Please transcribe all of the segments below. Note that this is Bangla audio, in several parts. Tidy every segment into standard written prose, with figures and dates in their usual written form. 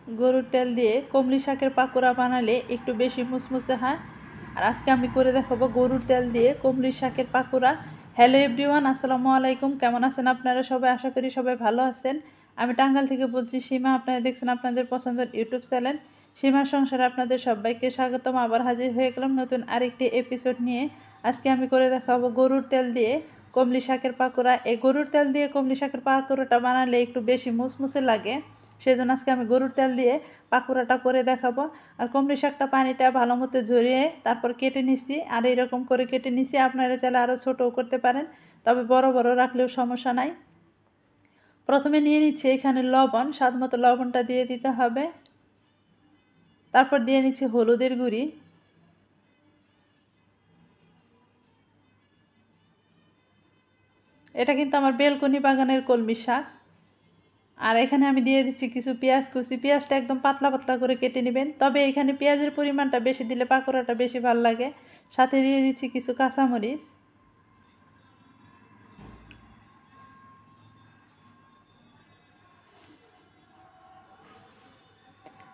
গরুর তেল দিয়ে কমলি শাকের পাকোড়া বানালে একটু বেশি মুসমুসে হয়। আর আজকে আমি করে দেখাবো গরুর তেল দিয়ে কমলি শাকের পাকোড়া। হ্যালো এভরিওয়ান, আসসালামু আলাইকুম। কেমন আছেন আপনারা সবাই? আশা করি সবাই ভালো আছেন। আমি টাঙ্গাইল থেকে বলছি সীমা। আপনারা দেখছেন আপনাদের পছন্দের ইউটিউব চ্যানেল সীমার সংসারে আপনাদের সবাইকে স্বাগতম। আবার হাজির হয়ে গেলাম নতুন আরেকটি এপিসোড নিয়ে। আজকে আমি করে দেখাবো গরুর তেল দিয়ে কমলি শাকের পাকোড়া। এই গরুর তেল দিয়ে কমলি শাকের পাকোড়াটা বানালে একটু বেশি মুসমুসে লাগে, সেজন্য আজকে আমি গরুর তেল দিয়ে পাকোড়াটা করে দেখাবো। আর কমলি শাকটা পানিটা ভালো মতো ঝরিয়ে তারপর কেটে নিচ্ছি, আর এইরকম করে কেটে নিচ্ছি। আপনারা চাইলে আরও ছোটও করতে পারেন, তবে বড় বড় রাখলেও সমস্যা নাই। প্রথমে নিয়ে নিচ্ছি এখানে লবণ, স্বাদ মতো লবণটা দিয়ে দিতে হবে। তারপর দিয়ে নিচ্ছি হলুদের গুঁড়ি, এটা কিন্তু আমার বেলকনি বাগানের কলমি শাক। আর এখানে আমি দিয়ে দিচ্ছি কিছু পেঁয়াজ কুচি। পেঁয়াজটা একদম পাতলা পাতলা করে কেটে নেবেন, তবে এখানে পেঁয়াজের পরিমাণটা বেশি দিলে পাকোড়াটা বেশি ভালো লাগে। সাথে দিয়ে দিচ্ছি কিছু কাঁচামরিচ।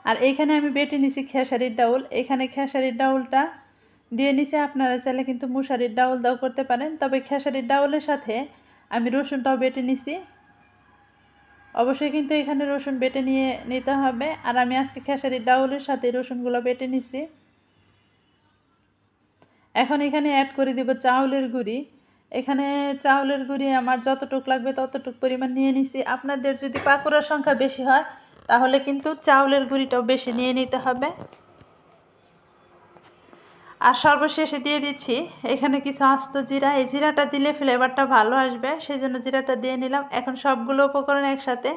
আর এইখানে আমি বেটে নিছি খেসারির ডাউল। এখানে খেসারির ডাউলটা দিয়ে নিছি। আপনারা চাইলে কিন্তু মুসারির ডাউল দাও করতে পারেন, তবে খেসারির ডাউলের সাথে আমি রসুনটাও বেটে নিছি। অবশ্যই কিন্তু এখানে রসুন বেটে নিয়ে নিতে হবে। আর আমি আজকে খেসারির ডাউলের সাথে রসুনগুলো বেটে নিছি। এখন এখানে অ্যাড করে দিব চাউলের গুঁড়ি। এখানে চাউলের গুঁড়ি আমার যতটুক লাগবে ততটুক পরিমাণ নিয়ে নিছি। আপনাদের যদি পাকোড়ার সংখ্যা বেশি হয় তাহলে কিন্তু চাউলের গুঁড়িটাও বেশি নিয়ে নিতে হবে। আর সর্বশেষে দিয়ে দিচ্ছি এখানে কিছু আস্ত জিরা। এই জিরাটা দিলে ফ্লেভারটা ভালো আসবে, সেই জন্য জিরাটা দিয়ে নিলাম। এখন সবগুলো উপকরণ একসাথে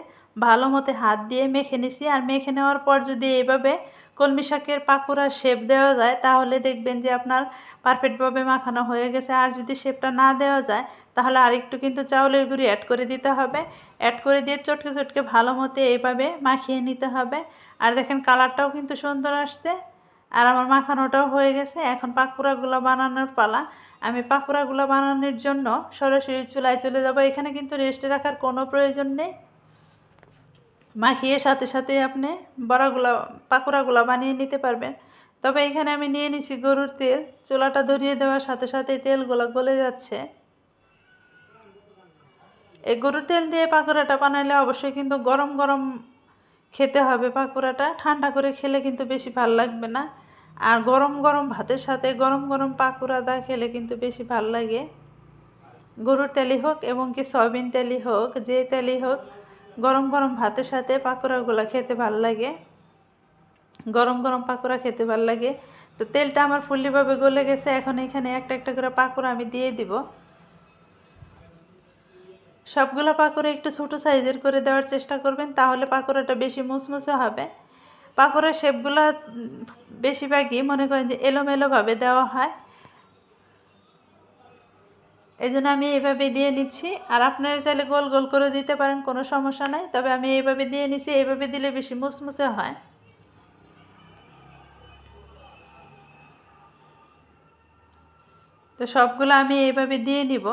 ভালো মতো হাত দিয়ে মেখে নিছি। আর মেখে নেওয়ার পর যদি এইভাবে কলমি শাকের পাকোড়ার শেপ দেওয়া যায় তাহলে দেখবেন যে আপনার পারফেক্টভাবে মাখানো হয়ে গেছে। আর যদি শেপটা না দেওয়া যায় তাহলে আরেকটু কিন্তু চাউলের গুঁড়ি অ্যাড করে দিতে হবে। অ্যাড করে দিয়ে চটকে চটকে ভালো মতো এইভাবে মাখিয়ে নিতে হবে। আর দেখেন কালারটাও কিন্তু সুন্দর আসছে। আর আমার মাখানোটাও হয়ে গেছে। এখন পাকোড়াগুলো বানানোর পালা। আমি পাকোড়াগুলো বানানোর জন্য সরাসরি চুলায় চলে যাব। এখানে কিন্তু রেস্টে রাখার কোনো প্রয়োজন নেই। মাখিয়ে সাথে সাথে আপনি পাকোড়াগুলো বানিয়ে নিতে পারবেন। তবে এখানে আমি নিয়ে নিছি গরুর তেল। চুলাটা ধরিয়ে দেওয়ার সাথে সাথে তেলগুলো গলে যাচ্ছে। এই গরুর তেল দিয়ে পাকোড়াটা বানাইলে অবশ্যই কিন্তু গরম গরম খেতে হবে। পাকোড়াটা ঠান্ডা করে খেলে কিন্তু বেশি ভালো লাগবে না। আর গরম গরম ভাতের সাথে গরম গরম পাকোড়া খেলে কিন্তু বেশি ভাল লাগে। গরুর তেলই হোক এবং কি সয়াবিন তেলই হোক, যে তেলই হোক, গরম গরম ভাতের সাথে পাকোড়াগুলো খেতে ভাল লাগে। গরম গরম পাকোড়া খেতে ভাল লাগে। তো তেলটা আমার ফুল্লিভাবে গলে গেছে। এখন এখানে একটা একটা করে পাকোড়া আমি দিয়ে দিব। সবগুলো পাকোড়া একটু ছোটো সাইজের করে দেওয়ার চেষ্টা করবেন, তাহলে পাকোড়াটা বেশি মুসমুসে হবে। পাকোড়ার শেপগুলো বেশিরভাগই মনে করেন যে এলোমেলোভাবে দেওয়া হয়, এই জন্য আমি এইভাবে দিয়ে নিচ্ছি। আর আপনারা চাইলে গোল গোল করে দিতে পারেন, কোনো সমস্যা নাই, তবে আমি এইভাবে দিয়ে নিচ্ছি। এইভাবে দিলে বেশি মুসমুসে হয়। তো সবগুলো আমি এইভাবে দিয়ে নিব।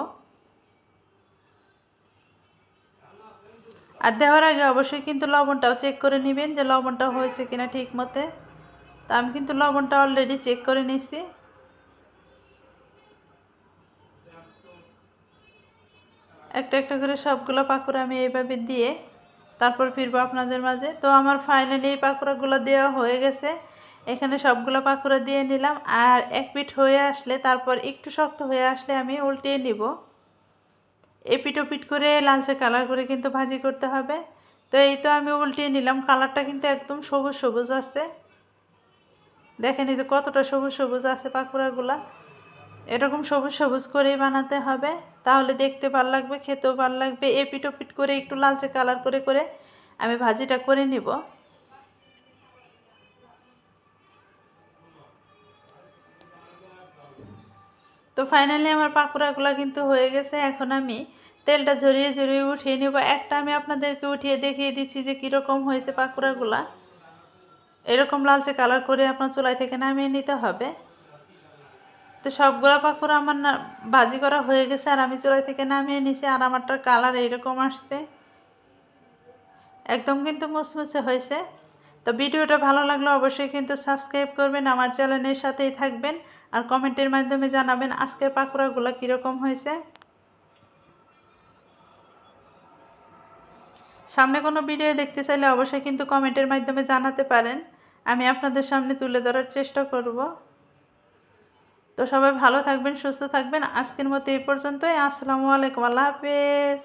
আর দেওয়ার আগে অবশ্যই কিন্তু লবণটাও চেক করে নেবেন যে লবণটা হয়েছে কিনা ঠিক মতে। তো আমি কিন্তু লবণটা অলরেডি চেক করে নিচ্ছি। একটা একটা করে সবগুলো পাকোড়া আমি এইভাবে দিয়ে তারপর ফিরবো আপনাদের মাঝে। তো আমার ফাইনালি এই পাকোড়াগুলো দেওয়া হয়ে গেছে। এখানে সবগুলো পাকোড়া দিয়ে নিলাম। আর এক পিঠ হয়ে আসলে, তারপর একটু শক্ত হয়ে আসলে আমি উল্টিয়ে নিব। এপিট ওপিট করে লালচে কালার করে কিন্তু ভাজি করতে হবে। তো এই তো আমি উল্টিয়ে নিলাম। কালারটা কিন্তু একদম সবুজ সবুজ আছে। দেখেন এই যে কতটা সবুজ সবুজ আছে পাকোড়াগুলা। এরকম সবুজ সবুজ করেই বানাতে হবে, তাহলে দেখতে ভালো লাগবে, খেতেও ভালো লাগবে। এপিট ওপিট করে একটু লালচে কালার করে করে আমি ভাজিটা করে নিব। তো ফাইনালি আমার পাকোড়াগুলো কিন্তু হয়ে গেছে। এখন আমি তেলটা ঝরিয়ে ঝরিয়ে উঠিয়ে নেব। একটা আমি আপনাদেরকে উঠিয়ে দেখিয়ে দিচ্ছি যে কীরকম হয়েছে পাকোড়াগুলা। এরকম লালচে কালার করে আপনার চুলাই থেকে নামিয়ে নিতে হবে। তো সবগুলো পাকোড়া আমার ভাজি করা হয়ে গেছে, আর আমি চুলাই থেকে নামিয়ে নিছি। আর আমারটার কালার এইরকম আসছে, একদম কিন্তু মুচমুচে হয়েছে। তো ভিডিওটা ভালো লাগলে অবশ্যই কিন্তু সাবস্ক্রাইব করবেন, আমার চ্যানেলের সাথেই থাকবেন আর কমেন্টের মাধ্যমে জানাবেন আজকের পাকোড়াগুলো কীরকম হয়েছে। সামনে কোনো ভিডিও দেখতে চাইলে অবশ্যই কিন্তু কমেন্টের মাধ্যমে জানাতে পারেন, আমি আপনাদের সামনে তুলে ধরার চেষ্টা করব। তো সবাই ভালো থাকবেন, সুস্থ থাকবেন। আজকের মতো এই পর্যন্তই। আসসালামু আলাইকুম, আল্লাহ হাফেজ।